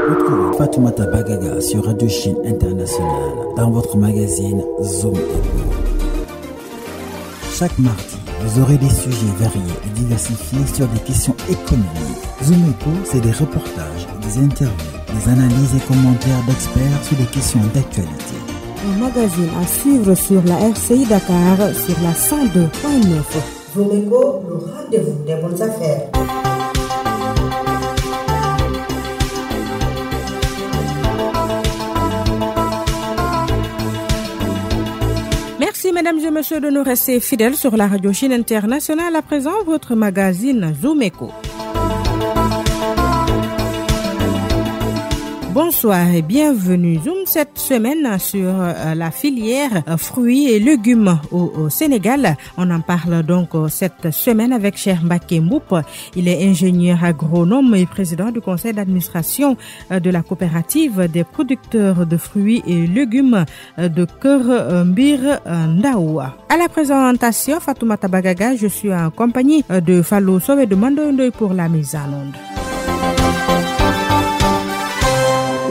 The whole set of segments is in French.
Retrouvez Fatoumata Bagaga sur Radio Chine Internationale dans votre magazine Zoom Eco. Chaque mardi, vous aurez des sujets variés et diversifiés sur des questions économiques. Zoom Eco, c'est des reportages, des interviews, des analyses et commentaires d'experts sur des questions d'actualité. Un magazine à suivre sur la RCI Dakar sur la 102.9. Zoom Eco, le rendez-vous des bonnes affaires. Merci mesdames et messieurs de nous rester fidèles sur la Radio Chine Internationale. À présent, votre magazine Zoom Eco. Bonsoir et bienvenue. Zoom cette semaine sur la filière fruits et légumes au Sénégal. On en parle donc cette semaine avec Cheikh Mbacké Mboup. Il est ingénieur agronome et président du conseil d'administration de la coopérative des producteurs de fruits et légumes de Keur Mbir Ndao. À la présentation, Fatoumata Bagaga, je suis en compagnie de Fallou Sow et de Mandoy pour la mise en onde.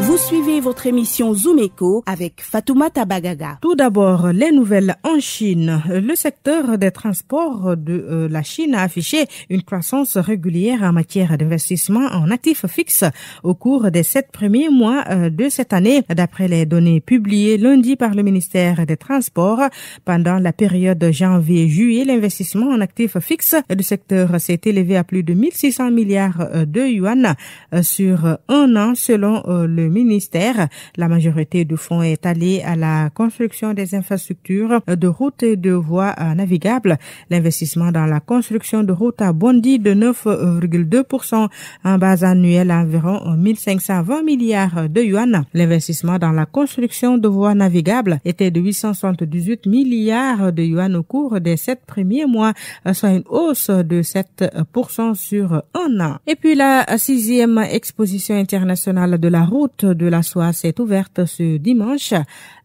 Vous suivez votre émission Zoom Eco avec Fatoumata Bagaga. Tout d'abord, les nouvelles en Chine. Le secteur des transports de la Chine a affiché une croissance régulière en matière d'investissement en actifs fixes au cours des 7 premiers mois de cette année, d'après les données publiées lundi par le ministère des Transports. Pendant la période janvier-juillet, l'investissement en actifs fixes du secteur s'est élevé à plus de 1600 milliards de yuan sur un an, selon le ministère. La majorité du fonds est allée à la construction des infrastructures de routes et de voies navigables. L'investissement dans la construction de routes a bondi de 9,2% en base annuelle à environ 1520 milliards de yuan. L'investissement dans la construction de voies navigables était de 878 milliards de yuan au cours des 7 premiers mois, soit une hausse de 7% sur un an. Et puis la 6e exposition internationale de la route de la soie s'est ouverte ce dimanche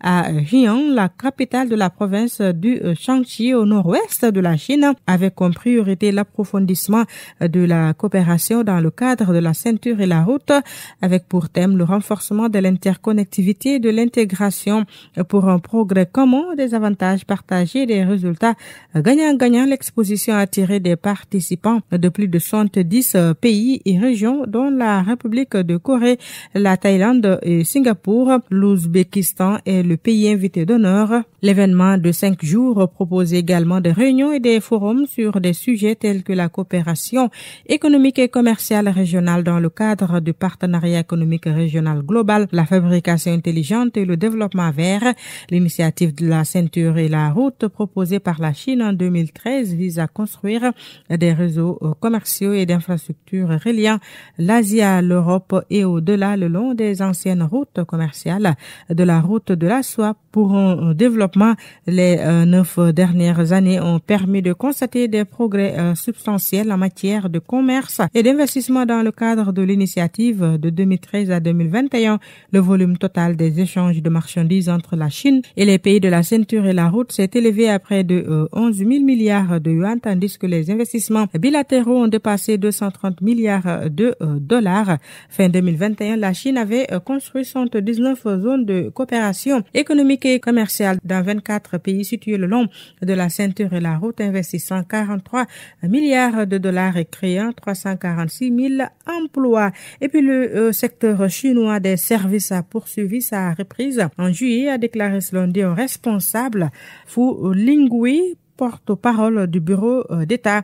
à Jian, la capitale de la province du Shaanxi au nord-ouest de la Chine, avec comme priorité l'approfondissement de la coopération dans le cadre de la ceinture et la route, avec pour thème le renforcement de l'interconnectivité et de l'intégration pour un progrès commun, des avantages partagés et des résultats gagnant-gagnant. L'exposition a attiré des participants de plus de 70 pays et régions, dont la République de Corée, la Thaïlande et Singapour, l'Ouzbékistan et le pays invité d'honneur. L'événement de 5 jours propose également des réunions et des forums sur des sujets tels que la coopération économique et commerciale régionale dans le cadre du partenariat économique régional global, la fabrication intelligente et le développement vert. L'initiative de la ceinture et la route proposée par la Chine en 2013 vise à construire des réseaux commerciaux et d'infrastructures reliant l'Asie à l'Europe et au-delà le long des anciennes routes commerciales de la route de la soie pour un développement. Les 9 dernières années ont permis de constater des progrès substantiels en matière de commerce et d'investissement dans le cadre de l'initiative de 2013 à 2021. Le volume total des échanges de marchandises entre la Chine et les pays de la ceinture et la route s'est élevé à près de 11 000 milliards de yuan, tandis que les investissements bilatéraux ont dépassé 230 milliards de dollars. Fin 2021, la Chine avait construit 79 zones de coopération économique et commerciale dans 24 pays situés le long de la ceinture et la route, investissant 43 milliards de dollars et créant 346 000 emplois. Et puis le secteur chinois des services a poursuivi sa reprise en juillet, a déclaré ce lundi un responsable, Fu Lingui, porte-parole du bureau d'État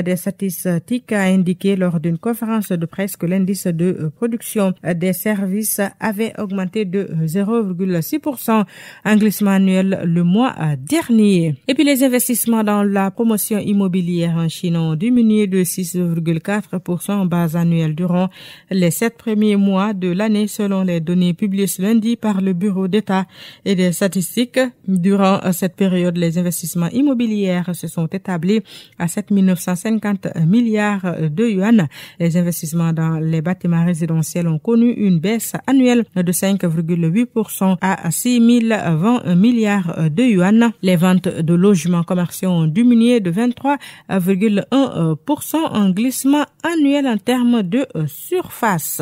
des statistiques, a indiqué lors d'une conférence de presse que l'indice de production des services avait augmenté de 0,6%, un glissement annuel le mois dernier. Et puis les investissements dans la promotion immobilière en Chine ont diminué de 6,4% en base annuelle durant les 7 premiers mois de l'année, selon les données publiées ce lundi par le bureau d'État et des statistiques. Durant cette période, les investissements immobiliers immobilières se sont établis à 7 950 milliards de yuan. Les investissements dans les bâtiments résidentiels ont connu une baisse annuelle de 5,8% à 6 020 milliards de yuan. Les ventes de logements commerciaux ont diminué de 23,1%, un glissement annuel en termes de surface.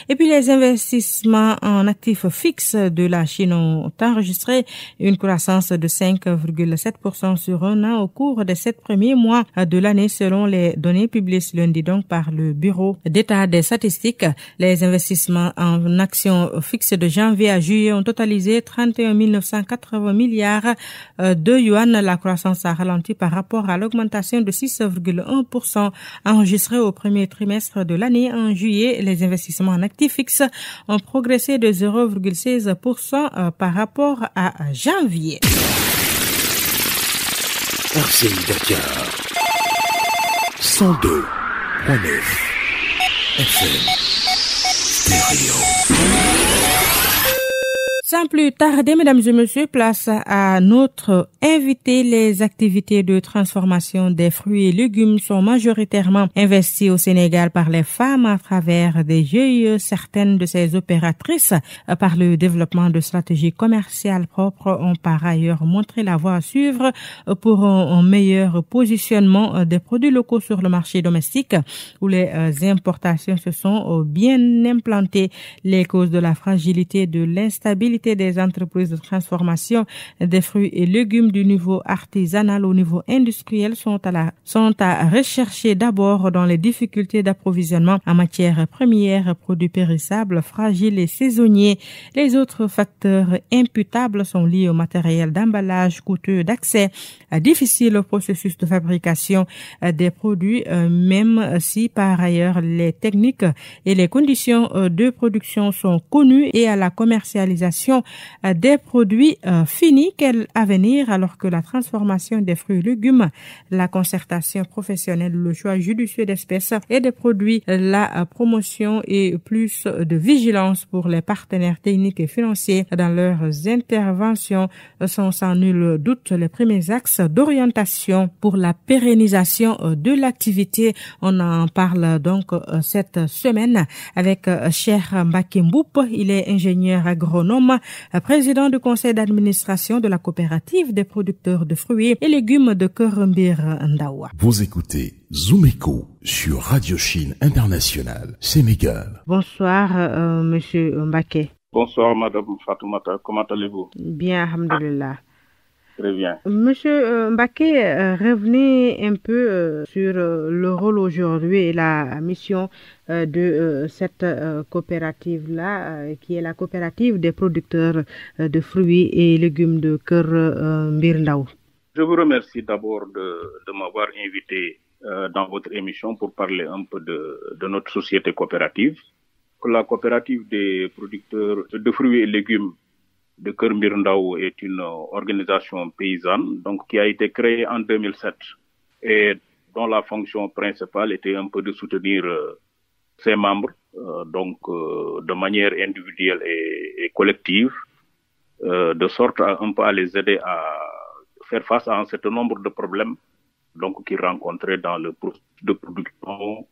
Et puis les investissements en actifs fixes de la Chine ont enregistré une croissance de 5,7% sur un an au cours des 7 premiers mois de l'année selon les données publiées ce lundi donc par le Bureau d'État des statistiques. Les investissements en actions fixes de janvier à juillet ont totalisé 31 980 milliards de yuan. La croissance a ralenti par rapport à l'augmentation de 6,1% enregistrée au premier trimestre de l'année. En juillet, les investissements en actifs fixes ont progressé de 0,16% par rapport à janvier. RCI Dakar 102.9 FM Stereo. Sans plus tarder, mesdames et messieurs, place à notre invité. Les activités de transformation des fruits et légumes sont majoritairement investies au Sénégal par les femmes à travers des GIE. Certaines de ces opératrices, par le développement de stratégies commerciales propres, ont par ailleurs montré la voie à suivre pour un meilleur positionnement des produits locaux sur le marché domestique où les importations se sont bien implantées. Les causes de la fragilité, de l'instabilité des entreprises de transformation des fruits et légumes du niveau artisanal au niveau industriel sont à rechercher d'abord dans les difficultés d'approvisionnement en matières premières, produits périssables, fragiles et saisonniers. Les autres facteurs imputables sont liés au matériel d'emballage coûteux d'accès, difficile au processus de fabrication des produits, même si par ailleurs les techniques et les conditions de production sont connues, et à la commercialisation des produits finis. Quel avenir alors que la transformation des fruits et légumes, la concertation professionnelle, le choix judicieux d'espèces et des produits, la promotion et plus de vigilance pour les partenaires techniques et financiers dans leurs interventions sont sans nul doute les premiers axes d'orientation pour la pérennisation de l'activité. On en parle donc cette semaine avec Cheikh Mbacké Mboup. Il est ingénieur agronome, président du conseil d'administration de la coopérative des producteurs de fruits et légumes de Keur Mbir Ndaw. Vous écoutez Zoom Echo sur Radio Chine Internationale, Sénégal. Bonsoir, monsieur Mbacké. Bonsoir, madame Fatoumata. Comment allez-vous? Bien, alhamdoulilah. Très bien. Monsieur Mbacké, revenez un peu sur le rôle aujourd'hui et la mission de cette coopérative-là, qui est la coopérative des producteurs de fruits et légumes de Keur Mbir Ndaw. Je vous remercie d'abord de m'avoir invité dans votre émission pour parler un peu de notre société coopérative. La coopérative des producteurs de fruits et légumes de Keur Mbir Ndaw est une organisation paysanne donc qui a été créée en 2007 et dont la fonction principale était un peu de soutenir ses membres de manière individuelle et collective, de sorte un peu à les aider à faire face à un certain nombre de problèmes donc qu'ils rencontraient dans le processus de production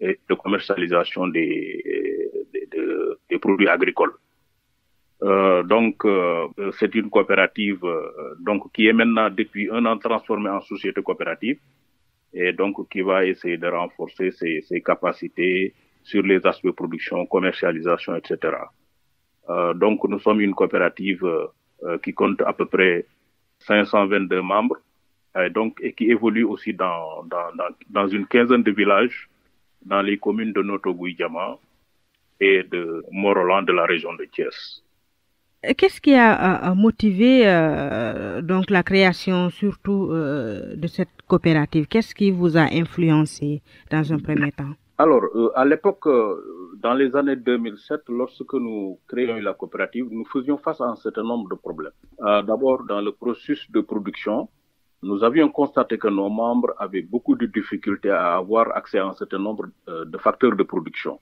et de commercialisation des produits agricoles. C'est une coopérative qui est maintenant depuis un an transformée en société coopérative et donc qui va essayer de renforcer ses capacités sur les aspects de production, commercialisation, etc. Nous sommes une coopérative qui compte à peu près 522 membres et qui évolue aussi dans une quinzaine de villages dans les communes de Noto-Gouye-Diama et de Morolan de la région de Thiès. Qu'est-ce qui a motivé donc la création surtout de cette coopérative? Qu'est-ce qui vous a influencé dans un premier temps? Alors, à l'époque, dans les années 2007, lorsque nous créions la coopérative, nous faisions face à un certain nombre de problèmes. D'abord, dans le processus de production, nous avions constaté que nos membres avaient beaucoup de difficultés à avoir accès à un certain nombre de facteurs de production.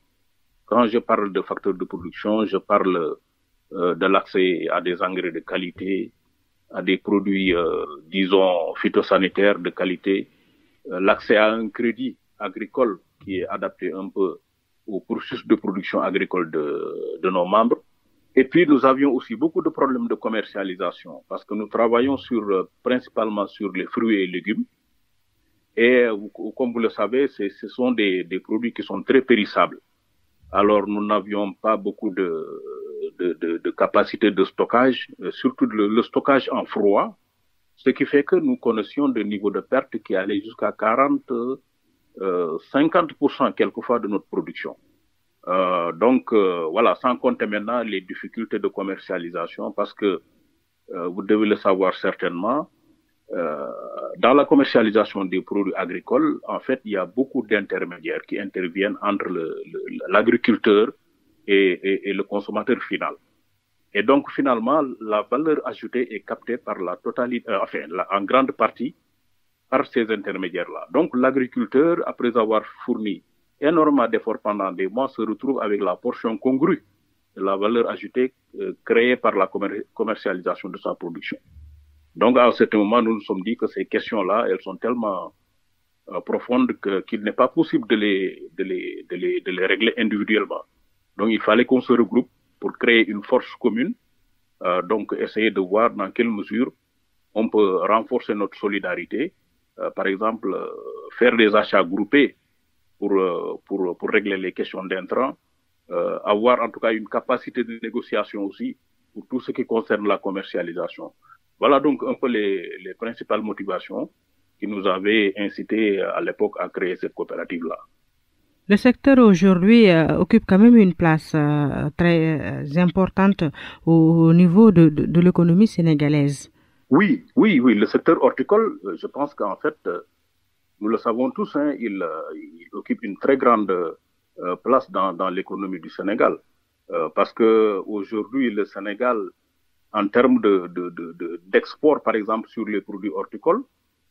Quand je parle de facteurs de production, je parle de l'accès à des engrais de qualité, à des produits, disons, phytosanitaires de qualité, l'accès à un crédit agricole qui est adapté un peu au processus de production agricole de nos membres. Et puis, nous avions aussi beaucoup de problèmes de commercialisation parce que nous travaillons principalement sur les fruits et légumes. Et comme vous le savez, ce sont des produits qui sont très périssables. Alors, nous n'avions pas beaucoup de capacité de stockage, surtout le stockage en froid, ce qui fait que nous connaissions des niveaux de perte qui allaient jusqu'à 50% quelquefois de notre production. Donc, voilà, sans compter maintenant les difficultés de commercialisation, parce que vous devez le savoir certainement, dans la commercialisation des produits agricoles, en fait, il y a beaucoup d'intermédiaires qui interviennent entre l'agriculteur et le consommateur final. Et donc, finalement, la valeur ajoutée est captée par la totalité, en grande partie, par ces intermédiaires-là. Donc, l'agriculteur, après avoir fourni énormément d'efforts pendant des mois, se retrouve avec la portion congrue de la valeur ajoutée créée par la commercialisation de sa production. Donc, à un certain moment, nous nous sommes dit que ces questions-là, elles sont tellement profondes qu'il n'est pas possible de les régler individuellement. Donc, il fallait qu'on se regroupe pour créer une force commune, donc essayer de voir dans quelle mesure on peut renforcer notre solidarité, par exemple, faire des achats groupés pour régler les questions d'intrants, avoir en tout cas une capacité de négociation aussi pour tout ce qui concerne la commercialisation. Voilà donc un peu les principales motivations qui nous avaient incité à l'époque à créer cette coopérative-là. Le secteur aujourd'hui occupe quand même une place très importante au niveau de l'économie sénégalaise. Oui, le secteur horticole, je pense qu'en fait, nous le savons tous, hein, il occupe une très grande place dans l'économie du Sénégal. Parce que aujourd'hui, le Sénégal, en termes d'export, par exemple, sur les produits horticoles,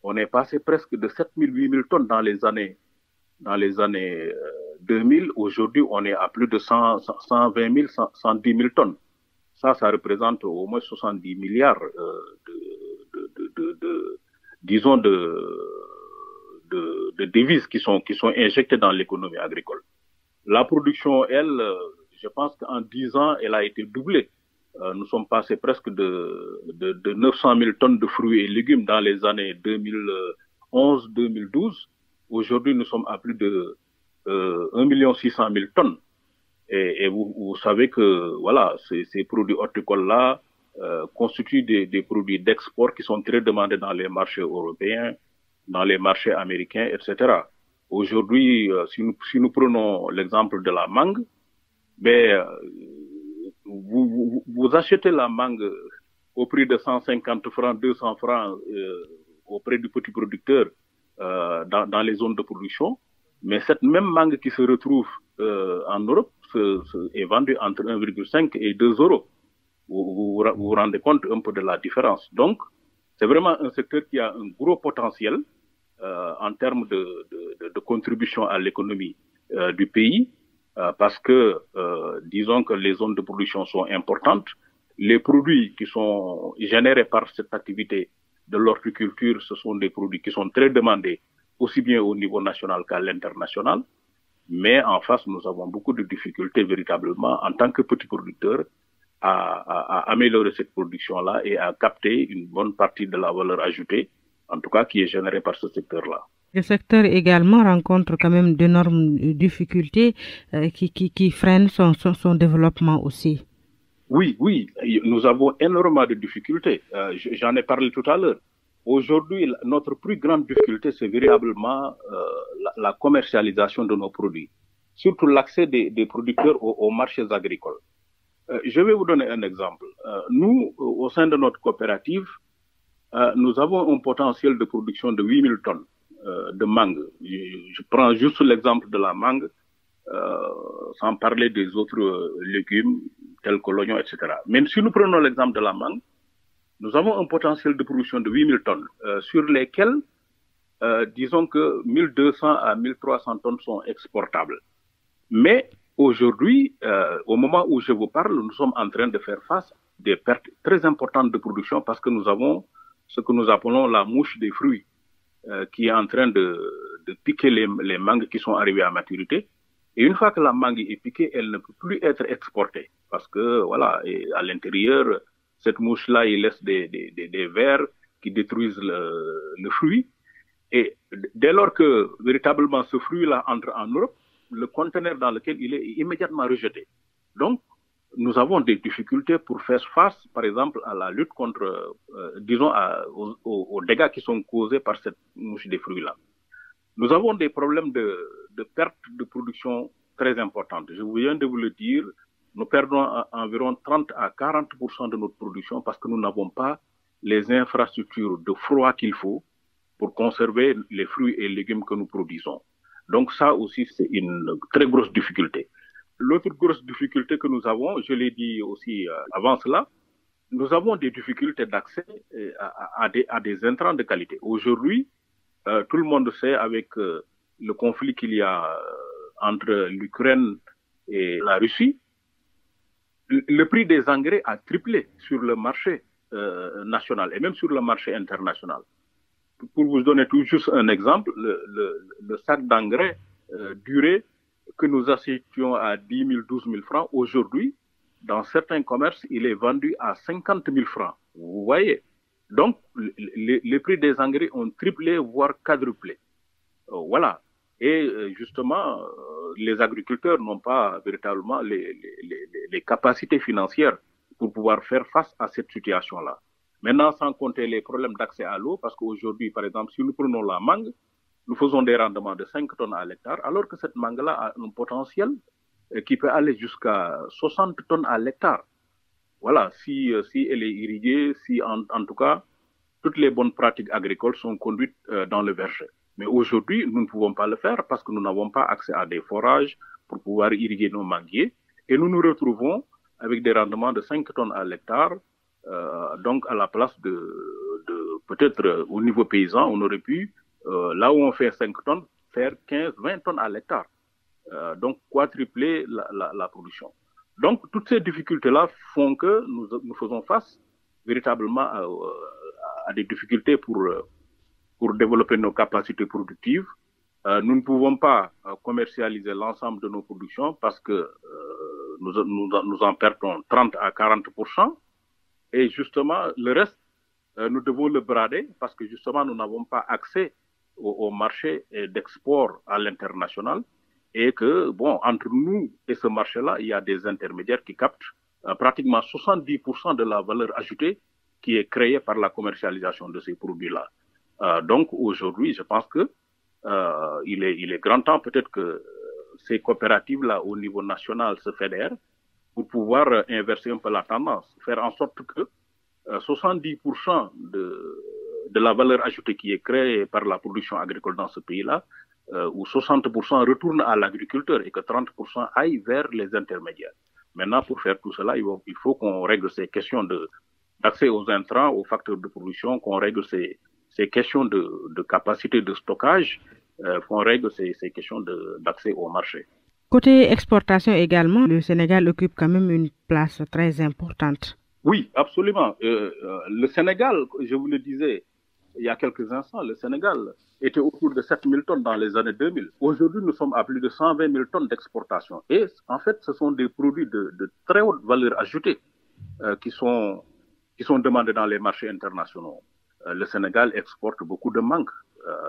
on est passé presque de 7 000, 8 000 tonnes dans les années 2000. Aujourd'hui, on est à plus de 120 000, 110 000 tonnes. Ça représente au moins 70 milliards disons, de devises qui sont injectées dans l'économie agricole. La production, elle, je pense qu'en 10 ans, elle a été doublée. Nous sommes passés presque de 900 000 tonnes de fruits et légumes dans les années 2011-2012. Aujourd'hui, nous sommes à plus de 1 600 000 tonnes. Et vous savez que voilà, ces produits horticoles-là constituent des produits d'export qui sont très demandés dans les marchés européens, dans les marchés américains, etc. Aujourd'hui, si nous prenons l'exemple de la mangue, vous achetez la mangue au prix de 150 francs, 200 francs auprès du petit producteur dans les zones de production, mais cette même mangue qui se retrouve en Europe est vendue entre 1,5 et 2 euros. Vous vous rendez compte un peu de la différence. Donc, c'est vraiment un secteur qui a un gros potentiel en termes de contribution à l'économie du pays, parce que, disons que les zones de production sont importantes. Les produits qui sont générés par cette activité de l'horticulture, ce sont des produits qui sont très demandés, aussi bien au niveau national qu'à l'international. Mais en face, nous avons beaucoup de difficultés véritablement en tant que petits producteurs à améliorer cette production-là et à capter une bonne partie de la valeur ajoutée, en tout cas qui est générée par ce secteur-là. Le secteur également rencontre quand même d'énormes difficultés qui freinent son développement aussi. Oui, nous avons énormément de difficultés. J'en ai parlé tout à l'heure. Aujourd'hui, notre plus grande difficulté, c'est véritablement la commercialisation de nos produits, surtout l'accès des producteurs aux marchés agricoles. Je vais vous donner un exemple. Nous, au sein de notre coopérative, nous avons un potentiel de production de 8 000 tonnes de mangue. Je prends juste l'exemple de la mangue, sans parler des autres légumes tels que l'oignon, etc. Même si nous prenons l'exemple de la mangue, nous avons un potentiel de production de 8 000 tonnes, sur lesquelles, disons que 1200 à 1300 tonnes sont exportables. Mais aujourd'hui, au moment où je vous parle, nous sommes en train de faire face des pertes très importantes de production parce que nous avons ce que nous appelons la mouche des fruits qui est en train de piquer les mangues qui sont arrivées à maturité. Et une fois que la mangue est piquée, elle ne peut plus être exportée parce que, voilà, et à l'intérieur, cette mouche-là, il laisse des vers qui détruisent le fruit. Et dès lors que véritablement ce fruit-là entre en Europe, le conteneur dans lequel il est immédiatement rejeté. Donc, nous avons des difficultés pour faire face, par exemple, à la lutte contre, disons, aux dégâts qui sont causés par cette mouche des fruits-là. Nous avons des problèmes de perte de production très importantes. Je viens de vous le dire, nous perdons environ 30 à 40% de notre production parce que nous n'avons pas les infrastructures de froid qu'il faut pour conserver les fruits et légumes que nous produisons. Donc ça aussi, c'est une très grosse difficulté. L'autre grosse difficulté que nous avons, je l'ai dit aussi avant cela, nous avons des difficultés d'accès à des intrants de qualité. Aujourd'hui, tout le monde sait avec le conflit qu'il y a entre l'Ukraine et la Russie, le prix des engrais a triplé sur le marché national et même sur le marché international. Pour vous donner tout juste un exemple, le sac d'engrais duré que nous achetions à 10 000, 12 000 francs, aujourd'hui, dans certains commerces, il est vendu à 50 000 francs. Vous voyez? Donc, les prix des engrais ont triplé, voire quadruplé. Voilà. Et justement, les agriculteurs n'ont pas véritablement les capacités financières pour pouvoir faire face à cette situation-là. Maintenant, sans compter les problèmes d'accès à l'eau, parce qu'aujourd'hui, par exemple, si nous prenons la mangue, nous faisons des rendements de 5 tonnes à l'hectare, alors que cette mangue-là a un potentiel qui peut aller jusqu'à 60 tonnes à l'hectare. Voilà, si elle est irriguée, si en tout cas, toutes les bonnes pratiques agricoles sont conduites dans le verger. Mais aujourd'hui, nous ne pouvons pas le faire parce que nous n'avons pas accès à des forages pour pouvoir irriguer nos manguiers. Et nous nous retrouvons avec des rendements de 5 tonnes à l'hectare. Donc, à la place de peut-être au niveau paysan, on aurait pu, là où on fait 5 tonnes, faire 15, 20 tonnes à l'hectare. Donc, quadrupler la production. Donc, toutes ces difficultés-là font que nous faisons face véritablement à des difficultés pour développer nos capacités productives. Nous ne pouvons pas commercialiser l'ensemble de nos productions parce que nous en perdons 30 à 40%. Et justement, le reste, nous devons le brader parce que justement, nous n'avons pas accès au marché d'export à l'international et que, bon, entre nous et ce marché-là, il y a des intermédiaires qui captent pratiquement 70% de la valeur ajoutée qui est créée par la commercialisation de ces produits-là. Donc, aujourd'hui, je pense que il est grand temps peut-être que ces coopératives-là au niveau national se fédèrent pour pouvoir inverser un peu la tendance, faire en sorte que 70% de la valeur ajoutée qui est créée par la production agricole dans ce pays-là, ou 60% retourne à l'agriculteur et que 30% aille vers les intermédiaires. Maintenant, pour faire tout cela, il faut qu'on règle ces questions d'accès aux intrants, aux facteurs de production, qu'on règle ces questions de capacité de stockage, qu'on règle ces questions d'accès au marché. Côté exportation également, le Sénégal occupe quand même une place très importante. Oui, absolument. Le Sénégal, je vous le disais il y a quelques instants, le Sénégal était autour de 7 000 tonnes dans les années 2000. Aujourd'hui, nous sommes à plus de 120 000 tonnes d'exportation. Et en fait, ce sont des produits de très haute valeur ajoutée qui sont demandés dans les marchés internationaux. Le Sénégal exporte beaucoup de mangue.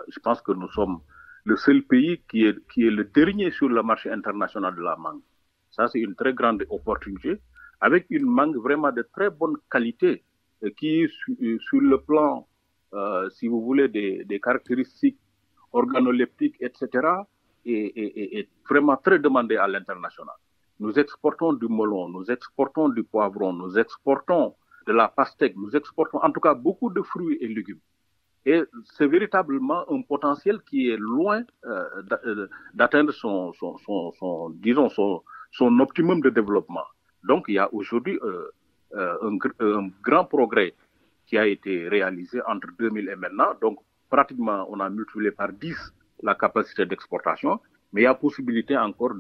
Je pense que nous sommes le seul pays qui est le dernier sur le marché international de la mangue. Ça, c'est une très grande opportunité, avec une mangue vraiment de très bonne qualité, qui, sur le plan, si vous voulez, des caractéristiques organoleptiques, etc., est vraiment très demandée à l'international. Nous exportons du melon, nous exportons du poivron, nous exportons de la pastèque, nous exportons en tout cas beaucoup de fruits et légumes. Et c'est véritablement un potentiel qui est loin d'atteindre son optimum de développement. Donc, il y a aujourd'hui un grand progrès qui a été réalisé entre 2000 et maintenant. Donc, pratiquement, on a multiplié par 10 la capacité d'exportation, mais il y a possibilité encore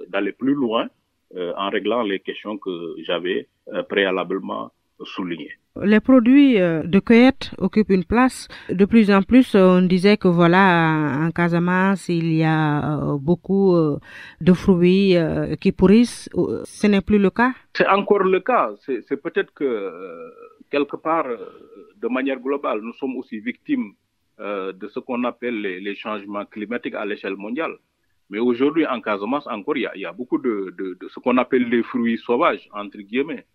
d'aller plus loin en réglant les questions que j'avais préalablement souligner. Les produits de cueillette occupent une place. De plus en plus, on disait que voilà, en Casamance, il y a beaucoup de fruits qui pourrissent. Ce n'est plus le cas? C'est encore le cas. C'est peut-être que quelque part, de manière globale, nous sommes aussi victimes de ce qu'on appelle les changements climatiques à l'échelle mondiale. Mais aujourd'hui, en Casamance, encore, il y a beaucoup de ce qu'on appelle les fruits sauvages, entre guillemets.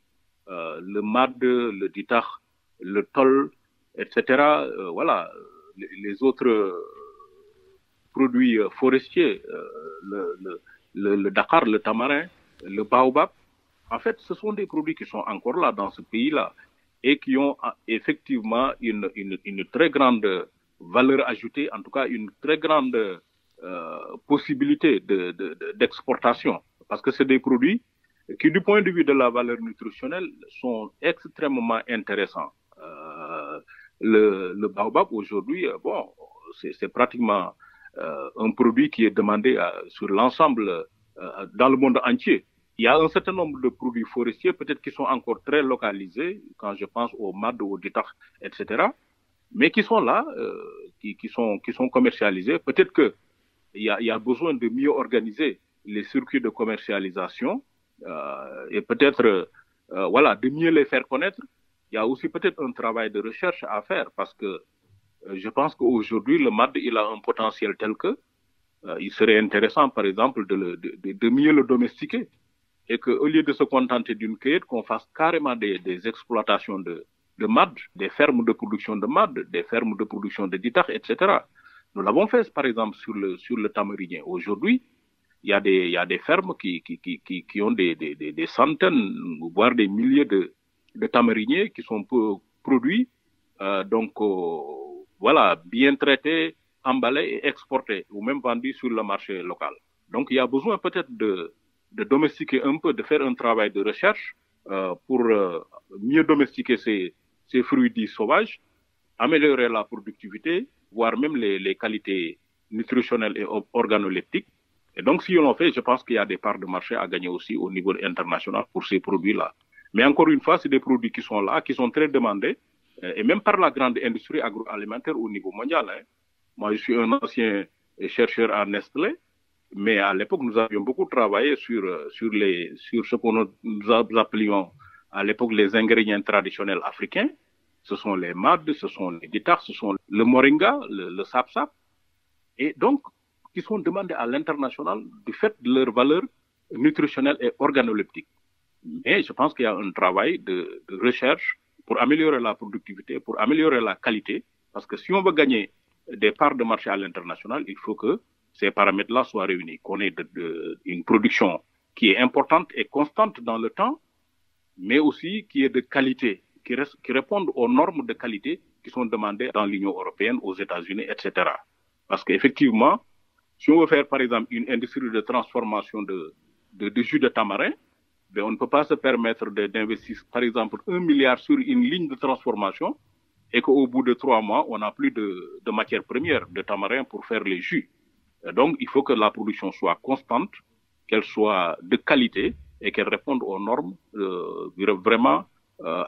Le mad, le ditar, le tol, etc. Voilà, les autres produits forestiers, le Dakar, le tamarin, le baobab. En fait, ce sont des produits qui sont encore là dans ce pays-là et qui ont effectivement une très grande valeur ajoutée, en tout cas une très grande possibilité d'exportation. Parce que c'est des produits qui, du point de vue de la valeur nutritionnelle, sont extrêmement intéressants. Le baobab, aujourd'hui, bon, c'est pratiquement un produit qui est demandé sur l'ensemble, dans le monde entier. Il y a un certain nombre de produits forestiers, peut-être qui sont encore très localisés, quand je pense au mad, au ditar, etc., mais qui sont là, qui sont commercialisés. Peut-être que il y a besoin de mieux organiser les circuits de commercialisation, et peut-être voilà, de mieux les faire connaître. Il y a aussi peut-être un travail de recherche à faire parce que je pense qu'aujourd'hui, le mad, il a un potentiel tel que il serait intéressant, par exemple, de mieux le domestiquer et qu'au lieu de se contenter d'une cueillette, qu'on fasse carrément des exploitations de mad, des fermes de production de mad, des fermes de production de ditar, etc. Nous l'avons fait, par exemple, sur le tamarinien. Aujourd'hui, il y a des fermes qui ont des centaines, voire des milliers de tamariniers qui sont produits, voilà, bien traités, emballés et exportés, ou même vendus sur le marché local. Donc, il y a besoin peut-être de domestiquer un peu, de faire un travail de recherche pour mieux domestiquer ces fruits dits sauvages, améliorer la productivité, voire même les qualités nutritionnelles et organoleptiques. Et donc, si on le fait, je pense qu'il y a des parts de marché à gagner aussi au niveau international pour ces produits-là. Mais encore une fois, c'est des produits qui sont là, qui sont très demandés, et même par la grande industrie agroalimentaire au niveau mondial. Hein. Moi, je suis un ancien chercheur à Nestlé, mais à l'époque, nous avions beaucoup travaillé sur ce que nous appelions à l'époque les ingrédients traditionnels africains. Ce sont les mad, ce sont les ditars, ce sont le moringa, le sap-sap. Et donc, qui sont demandés à l'international du fait de leur valeur nutritionnelle et organoleptique. Mais je pense qu'il y a un travail de recherche pour améliorer la productivité, pour améliorer la qualité, parce que si on veut gagner des parts de marché à l'international, il faut que ces paramètres-là soient réunis, qu'on ait une production qui est importante et constante dans le temps, mais aussi qui est de qualité, qui répondent aux normes de qualité qui sont demandées dans l'Union européenne, aux États-Unis, etc. Parce qu'effectivement, si on veut faire, par exemple, une industrie de transformation de jus de tamarin, ben on ne peut pas se permettre d'investir, par exemple, 1 milliard sur une ligne de transformation et qu'au bout de 3 mois, on n'a plus de matière première de tamarin pour faire les jus. Et donc, il faut que la production soit constante, qu'elle soit de qualité et qu'elle réponde aux normes vraiment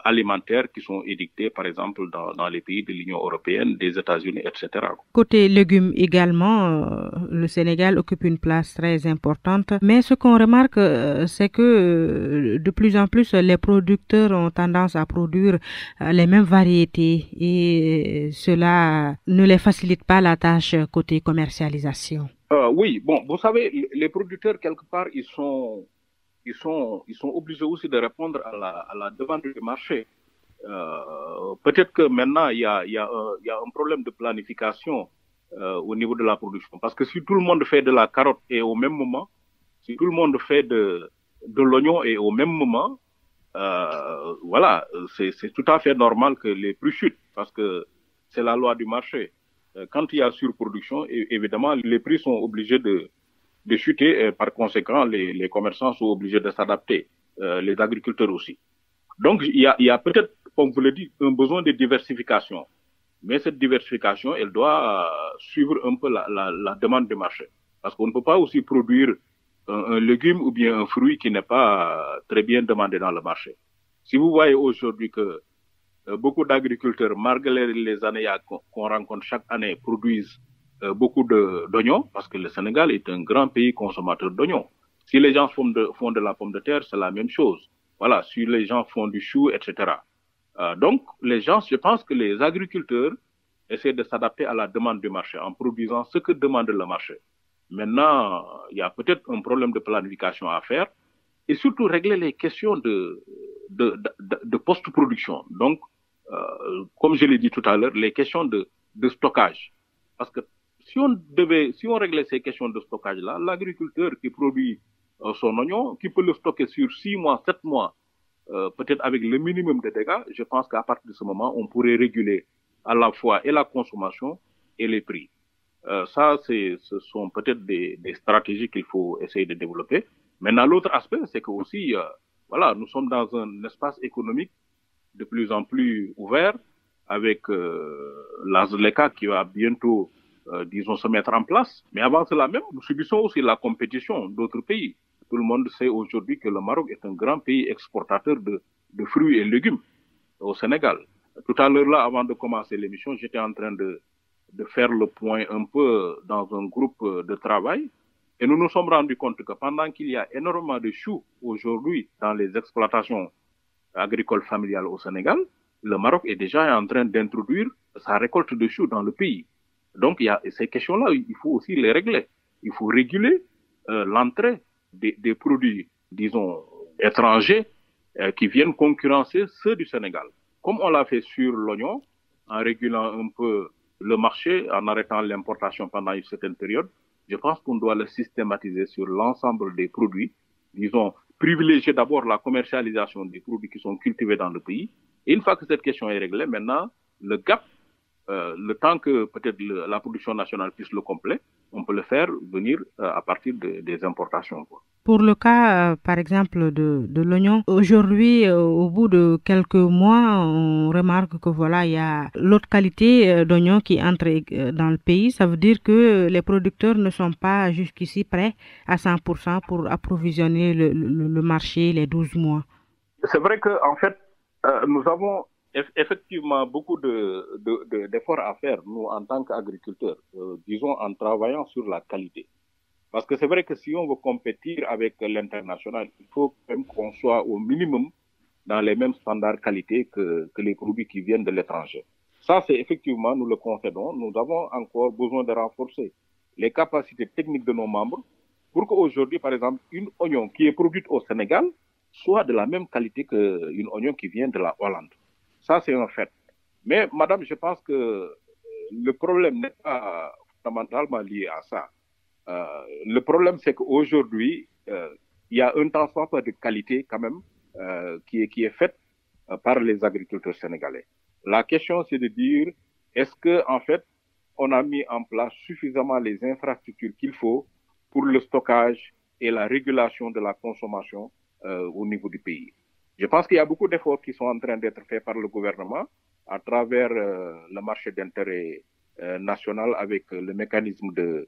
alimentaires qui sont édictées, par exemple, dans les pays de l'Union européenne, des États-Unis, etc. Côté légumes également, le Sénégal occupe une place très importante. Mais ce qu'on remarque, c'est que de plus en plus, les producteurs ont tendance à produire les mêmes variétés et cela ne les facilite pas la tâche côté commercialisation. Oui, bon, vous savez, les producteurs, quelque part, ils sont obligés aussi de répondre à la demande du marché. Peut-être que maintenant, il y a un problème de planification au niveau de la production. Parce que si tout le monde fait de la carotte et au même moment, si tout le monde fait de l'oignon et au même moment, voilà, c'est tout à fait normal que les prix chutent parce que c'est la loi du marché. Quand il y a surproduction, évidemment, les prix sont obligés de chuter et par conséquent, les commerçants sont obligés de s'adapter, les agriculteurs aussi. Donc, il y a peut-être, comme vous le dites, un besoin de diversification. Mais cette diversification, elle doit suivre un peu la demande du marché. Parce qu'on ne peut pas aussi produire un légume ou bien un fruit qui n'est pas très bien demandé dans le marché. Si vous voyez aujourd'hui que beaucoup d'agriculteurs, malgré les années qu'on rencontre chaque année, produisent beaucoup d'oignons, parce que le Sénégal est un grand pays consommateur d'oignons. Si les gens font de la pomme de terre, c'est la même chose. Voilà, si les gens font du chou, etc. Donc, les gens, je pense que les agriculteurs essaient de s'adapter à la demande du marché en produisant ce que demande le marché. Maintenant, il y a peut-être un problème de planification à faire et surtout régler les questions de post-production. Donc, comme je l'ai dit tout à l'heure, les questions de stockage. Parce que si on réglait ces questions de stockage-là, l'agriculteur qui produit son oignon, qui peut le stocker sur 6 mois, 7 mois, peut-être avec le minimum de dégâts, je pense qu'à partir de ce moment, on pourrait réguler à la fois et la consommation et les prix. Ça, ce sont peut-être des stratégies qu'il faut essayer de développer. Maintenant, l'autre aspect, c'est que aussi, voilà, nous sommes dans un espace économique de plus en plus ouvert avec la ZLECA qui va bientôt, disons, se mettre en place. Mais avant cela même, nous subissons aussi la compétition d'autres pays. Tout le monde sait aujourd'hui que le Maroc est un grand pays exportateur de fruits et légumes au Sénégal. Tout à l'heure, là, avant de commencer l'émission, j'étais en train de faire le point un peu dans un groupe de travail. Et nous nous sommes rendus compte que pendant qu'il y a énormément de choux aujourd'hui dans les exploitations agricoles familiales au Sénégal, le Maroc est déjà en train d'introduire sa récolte de choux dans le pays. Donc, il y a ces questions-là, il faut aussi les régler. Il faut réguler l'entrée des produits, disons, étrangers qui viennent concurrencer ceux du Sénégal. Comme on l'a fait sur l'oignon, en régulant un peu le marché, en arrêtant l'importation pendant une certaine période, je pense qu'on doit le systématiser sur l'ensemble des produits. Disons, privilégier d'abord la commercialisation des produits qui sont cultivés dans le pays. Et une fois que cette question est réglée, maintenant, le gap, le temps que peut-être la production nationale puisse le combler, on peut le faire venir à partir des importations, quoi. Pour le cas, par exemple, de l'oignon, aujourd'hui, au bout de quelques mois, on remarque que voilà, il y a l'autre qualité d'oignon qui entre dans le pays. Ça veut dire que les producteurs ne sont pas jusqu'ici prêts à 100% pour approvisionner le marché les 12 mois. C'est vrai qu'en fait, nous avons effectivement beaucoup d'efforts à faire, nous, en tant qu'agriculteurs, disons en travaillant sur la qualité. Parce que c'est vrai que si on veut compétir avec l'international, il faut même qu'on soit au minimum dans les mêmes standards qualité que les produits qui viennent de l'étranger. Ça, c'est effectivement, nous le concédons, nous avons encore besoin de renforcer les capacités techniques de nos membres pour qu'aujourd'hui, par exemple, une oignon qui est produite au Sénégal soit de la même qualité qu'une oignon qui vient de la Hollande. Ça, c'est un fait. Mais, madame, je pense que le problème n'est pas fondamentalement lié à ça. Le problème, c'est qu'aujourd'hui, il y a un transfert de qualité quand même qui est fait par les agriculteurs sénégalais. La question, c'est de dire, est-ce que en fait, on a mis en place suffisamment les infrastructures qu'il faut pour le stockage et la régulation de la consommation au niveau du pays? Je pense qu'il y a beaucoup d'efforts qui sont en train d'être faits par le gouvernement à travers le marché d'intérêt national avec le mécanisme de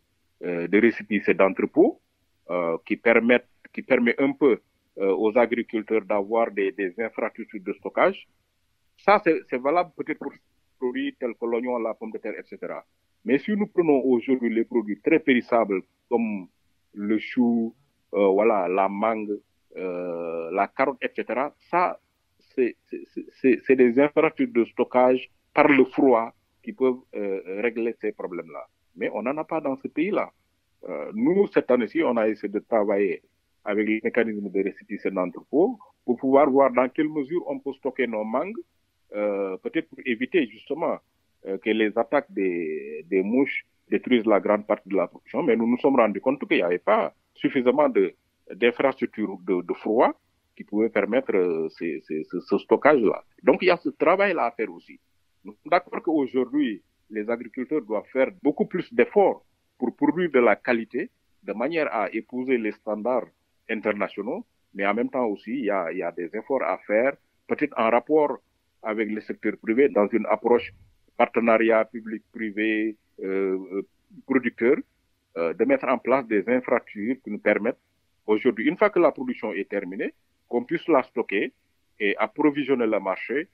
récépissé d'entrepôt qui permet un peu aux agriculteurs d'avoir des infrastructures de stockage. Ça, c'est valable peut-être pour des produits tels que l'oignon, la pomme de terre, etc. Mais si nous prenons aujourd'hui les produits très périssables comme le chou, voilà, la mangue, la carotte, etc., ça, c'est des infrastructures de stockage par le froid qui peuvent régler ces problèmes-là. Mais on n'en a pas dans ce pays-là. Nous, cette année-ci, on a essayé de travailler avec les mécanismes de récépissé d'entrepôt pour pouvoir voir dans quelle mesure on peut stocker nos mangues, peut-être pour éviter justement que les attaques des mouches détruisent la grande partie de la production. Mais nous nous sommes rendus compte qu'il n'y avait pas suffisamment d'infrastructures de froid qui pouvaient permettre ce stockage-là. Donc, il y a ce travail-là à faire aussi. Nous sommes d'accord qu'aujourd'hui, les agriculteurs doivent faire beaucoup plus d'efforts pour produire de la qualité, de manière à épouser les standards internationaux, mais en même temps aussi, il y a des efforts à faire, peut-être en rapport avec le secteur privé, dans une approche partenariat public-privé, producteur, de mettre en place des infrastructures qui nous permettent, aujourd'hui, une fois que la production est terminée, qu'on puisse la stocker et approvisionner le marché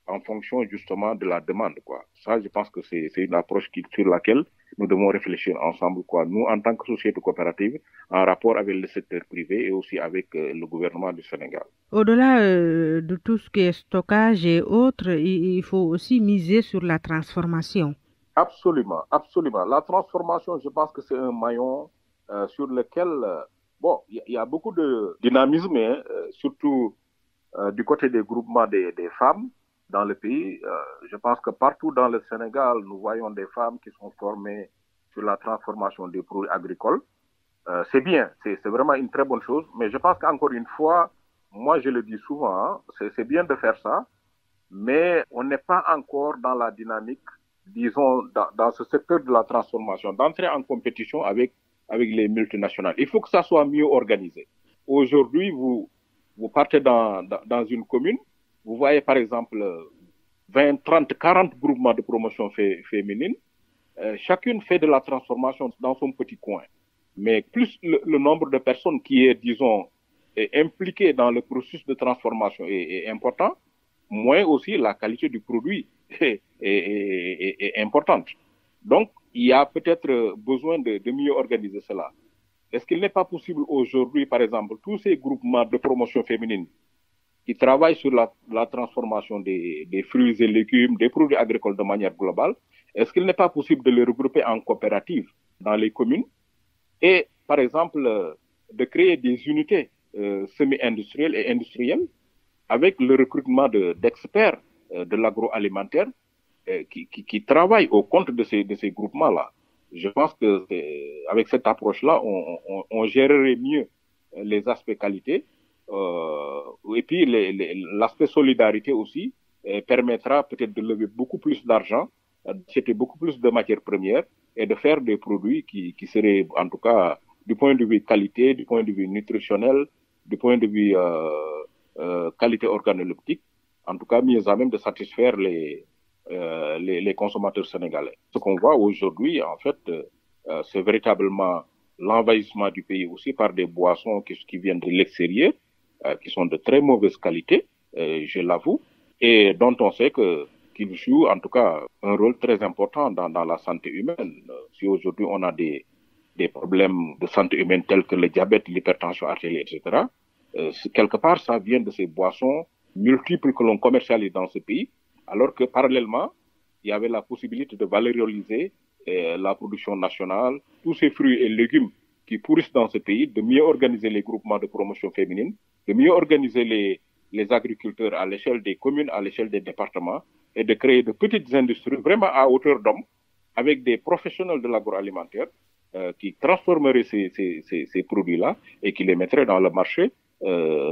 en fonction justement de la demande, quoi. Ça, je pense que c'est une approche sur laquelle nous devons réfléchir ensemble, quoi. Nous, en tant que société coopérative, en rapport avec le secteur privé et aussi avec le gouvernement du Sénégal. Au-delà de tout ce qui est stockage et autres, il faut aussi miser sur la transformation. Absolument, absolument. La transformation, je pense que c'est un maillon sur lequel, il y a beaucoup de dynamisme, hein, surtout du côté des groupements des femmes dans le pays. Je pense que partout dans le Sénégal, nous voyons des femmes qui sont formées sur la transformation des produits agricoles. C'est bien, c'est vraiment une très bonne chose, mais je pense qu'encore une fois, moi je le dis souvent, hein, c'est bien de faire ça, mais on n'est pas encore dans la dynamique, disons, dans ce secteur de la transformation, d'entrer en compétition avec les multinationales. Il faut que ça soit mieux organisé. Aujourd'hui, vous partez dans une commune, vous voyez par exemple 20, 30, 40 groupements de promotion féminine. Chacune fait de la transformation dans son petit coin. Mais plus le nombre de personnes qui est, disons, impliquées dans le processus de transformation est important, moins aussi la qualité du produit est importante. Donc, il y a peut-être besoin de mieux organiser cela. Est-ce qu'il n'est pas possible aujourd'hui, par exemple, tous ces groupements de promotion féminine qui travaillent sur la transformation des fruits et légumes, des produits agricoles de manière globale, est-ce qu'il n'est pas possible de les regrouper en coopératives dans les communes et, par exemple, de créer des unités semi-industrielles et industrielles avec le recrutement d'experts de l'agroalimentaire qui travaillent au compte de ces groupements-là. Je pense que avec cette approche-là, on gérerait mieux les aspects qualité. Et puis l'aspect solidarité aussi permettra peut-être de lever beaucoup plus d'argent, d'acheter beaucoup plus de matières premières et de faire des produits qui seraient, en tout cas, du point de vue qualité, du point de vue nutritionnel, du point de vue qualité organoleptique, en tout cas mieux à même de satisfaire les consommateurs sénégalais. Ce qu'on voit aujourd'hui, en fait, c'est véritablement l'envahissement du pays aussi par des boissons qui viennent de l'extérieur, qui sont de très mauvaise qualité, je l'avoue, et dont on sait qu'ils jouent en tout cas un rôle très important dans la santé humaine. Si aujourd'hui on a des problèmes de santé humaine tels que le diabète, l'hypertension artérielle, etc., quelque part ça vient de ces boissons multiples que l'on commercialise dans ce pays, alors que parallèlement, il y avait la possibilité de valoriser la production nationale, tous ces fruits et légumes qui pourrissent dans ce pays, de mieux organiser les groupements de promotion féminine, de mieux organiser les agriculteurs à l'échelle des communes, à l'échelle des départements, et de créer de petites industries vraiment à hauteur d'homme, avec des professionnels de l'agroalimentaire qui transformeraient ces produits-là et qui les mettraient dans le marché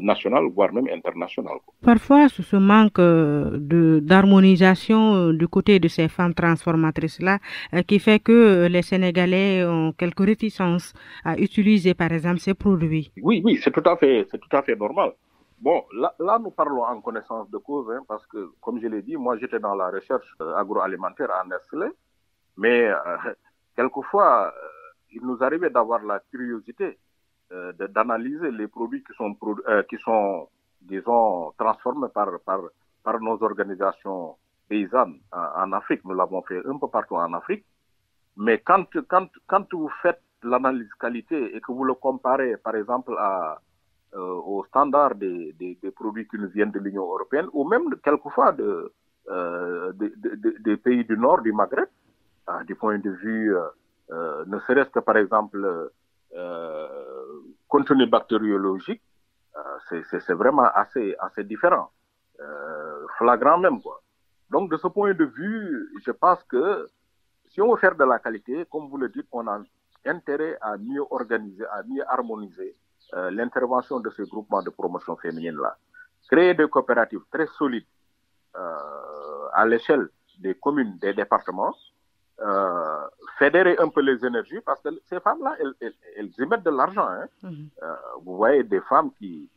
national, voire même international. Parfois, ce manque d'harmonisation du côté de ces femmes transformatrices-là qui fait que les Sénégalais ont quelques réticences à utiliser, par exemple, ces produits. Oui, c'est tout à fait normal. Bon, là, nous parlons en connaissance de cause, hein, parce que, comme je l'ai dit, moi, j'étais dans la recherche agroalimentaire à Nestlé, mais quelquefois, il nous arrivait d'avoir la curiosité d'analyser les produits qui sont, disons, transformés par nos organisations paysannes en Afrique. Nous l'avons fait un peu partout en Afrique. Mais quand vous faites l'analyse qualité et que vous le comparez, par exemple, aux standards des produits qui nous viennent de l'Union européenne, ou même quelquefois des pays du Nord, du Maghreb, du point de vue, ne serait-ce que par exemple, contenu bactériologique, c'est vraiment assez différent, flagrant même, quoi. Donc de ce point de vue, je pense que si on veut faire de la qualité, comme vous le dites, on a intérêt à mieux organiser, à mieux harmoniser l'intervention de ces groupements de promotion féminine là. Créer des coopératives très solides à l'échelle des communes, des départements, fédérer un peu les énergies, parce que ces femmes-là, elles y mettent de l'argent. Hein. Vous voyez des femmes qui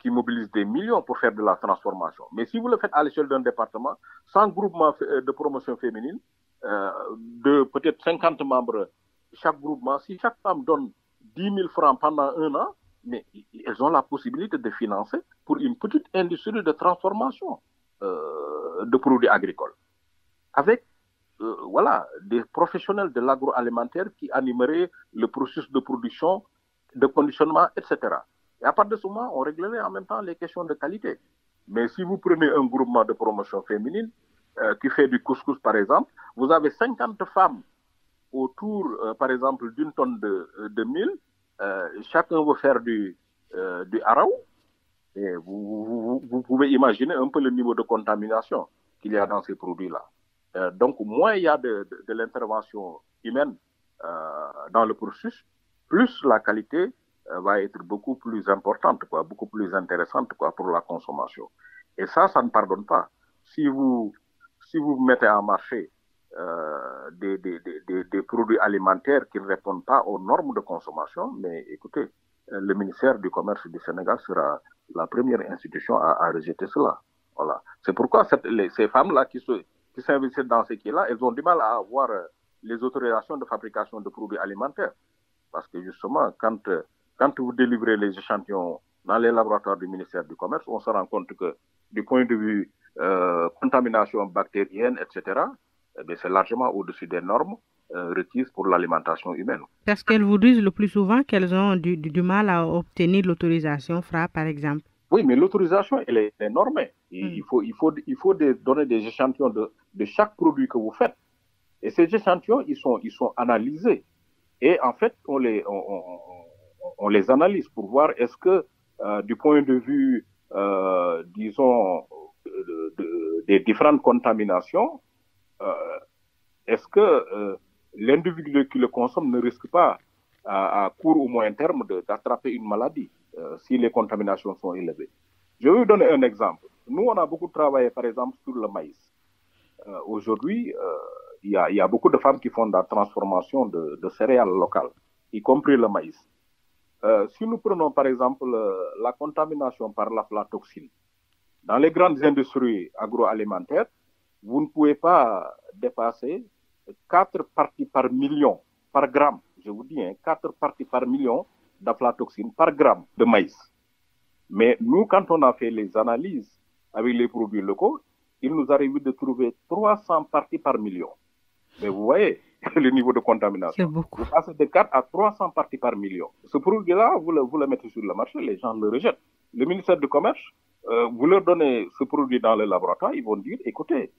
mobilisent des millions pour faire de la transformation. Mais si vous le faites à l'échelle d'un département, sans groupement de promotion féminine, de peut-être 50 membres chaque groupement, si chaque femme donne 10 000 francs pendant un an, mais elles ont la possibilité de financer pour une petite industrie de transformation de produits agricoles. Avec voilà, des professionnels de l'agroalimentaire qui animeraient le processus de production, de conditionnement, etc. Et à partir de ce moment, on réglerait en même temps les questions de qualité. Mais si vous prenez un groupement de promotion féminine qui fait du couscous, par exemple, vous avez 50 femmes autour, par exemple, d'une tonne de mil. Chacun veut faire du haraou. Et vous pouvez imaginer un peu le niveau de contamination qu'il y a dans ces produits-là. Donc, moins il y a de l'intervention humaine dans le processus, plus la qualité va être beaucoup plus importante, quoi, beaucoup plus intéressante, quoi, pour la consommation. Et ça ne pardonne pas. Si vous mettez en marché des produits alimentaires qui ne répondent pas aux normes de consommation, mais écoutez, le ministère du Commerce du Sénégal sera la première institution à rejeter cela. Voilà. C'est pourquoi ces femmes-là qui s'investissent dans ce qui est là, elles ont du mal à avoir les autorisations de fabrication de produits alimentaires. Parce que justement, quand vous délivrez les échantillons dans les laboratoires du ministère du Commerce, on se rend compte que du point de vue contamination bactérienne, etc., c'est largement au-dessus des normes requises pour l'alimentation humaine. Parce qu'elles vous disent le plus souvent qu'elles ont du mal à obtenir l'autorisation FRA, par exemple. Oui, mais l'autorisation, elle est normée. Il faut donner des échantillons de chaque produit que vous faites. Et ces échantillons, ils sont analysés. Et en fait, on les analyse pour voir est-ce que, du point de vue, disons, des différentes contaminations, est-ce que l'individu qui le consomme ne risque pas, à court ou moyen terme, d'attraper une maladie si les contaminations sont élevées? Je vais vous donner un exemple. Nous, on a beaucoup travaillé, par exemple, sur le maïs. Aujourd'hui, il y a beaucoup de femmes qui font de la transformation de céréales locales, y compris le maïs. Si nous prenons, par exemple, la contamination par l'aflatoxine, dans les grandes industries agroalimentaires, vous ne pouvez pas dépasser 4 parties par million, par gramme. Je vous dis, 4 parties par million d'aflatoxine par gramme de maïs. Mais nous, quand on a fait les analyses avec les produits locaux, il nous arrive de trouver 300 parties par million. Mais vous voyez le niveau de contamination. C'est beaucoup. Vous passez de 4 à 300 parties par million. Ce produit-là, vous le mettez sur le marché, les gens le rejettent. Le ministère du Commerce, vous leur donnez ce produit dans le laboratoire, ils vont dire, écoutez,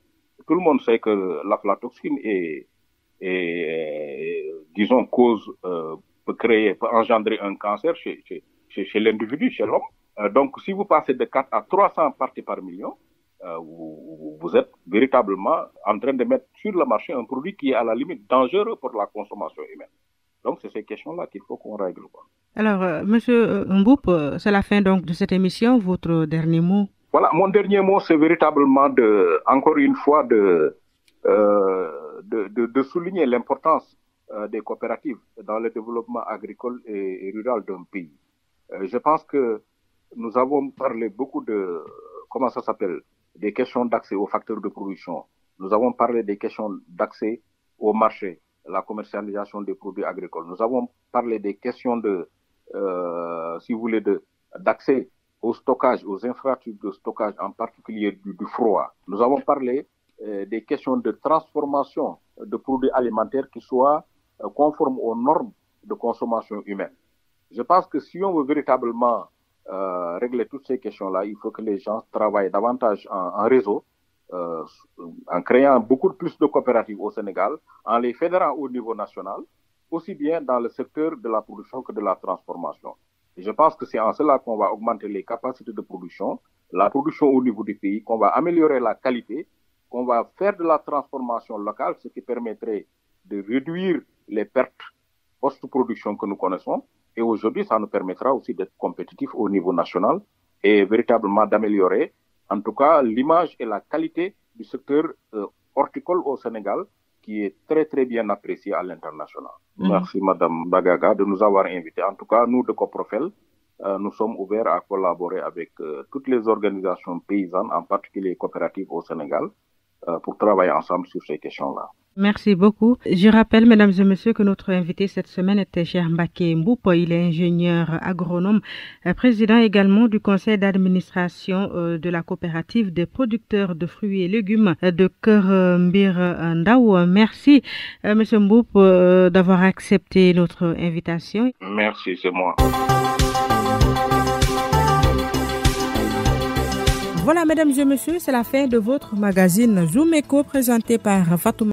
tout le monde sait que l'aflatoxine disons, peut engendrer un cancer chez l'individu, chez l'homme. Donc, si vous passez de 4 à 300 parties par million, vous êtes véritablement en train de mettre sur le marché un produit qui est à la limite dangereux pour la consommation humaine. Donc, c'est ces questions-là qu'il faut qu'on règle. Alors, Monsieur Mboup, c'est la fin donc de cette émission. Votre dernier mot? Voilà, mon dernier mot, c'est véritablement encore une fois, de souligner l'importance des coopératives dans le développement agricole et rural d'un pays. Je pense que nous avons parlé beaucoup des questions d'accès aux facteurs de production. Nous avons parlé des questions d'accès au marché, la commercialisation des produits agricoles. Nous avons parlé des questions si vous voulez, d'accès au stockage, aux infrastructures de stockage, en particulier du froid. Nous avons parlé des questions de transformation de produits alimentaires qui soient conformes aux normes de consommation humaine. Je pense que si on veut véritablement régler toutes ces questions-là, il faut que les gens travaillent davantage en réseau, en créant beaucoup plus de coopératives au Sénégal, en les fédérant au niveau national, aussi bien dans le secteur de la production que de la transformation. Et je pense que c'est en cela qu'on va augmenter les capacités de production, la production au niveau du pays, qu'on va améliorer la qualité, qu'on va faire de la transformation locale, ce qui permettrait de réduire les pertes post-production que nous connaissons. Et aujourd'hui, ça nous permettra aussi d'être compétitifs au niveau national et véritablement d'améliorer, en tout cas, l'image et la qualité du secteur horticole au Sénégal, qui est très, très bien apprécié à l'international. Merci, Madame Bagaga, de nous avoir invités. En tout cas, nous, de Coprofel, nous sommes ouverts à collaborer avec toutes les organisations paysannes, en particulier coopératives au Sénégal, pour travailler ensemble sur ces questions-là. Merci beaucoup. Je rappelle, mesdames et messieurs, que notre invité cette semaine était Cheikh Mbacké Mboup. Il est ingénieur agronome, président également du conseil d'administration de la coopérative des producteurs de fruits et légumes de Keur Mbir Ndao. Merci, monsieur Mboup, d'avoir accepté notre invitation. Merci, c'est moi. Voilà, mesdames et messieurs, c'est la fin de votre magazine Zoom Eco présenté par Fatouma.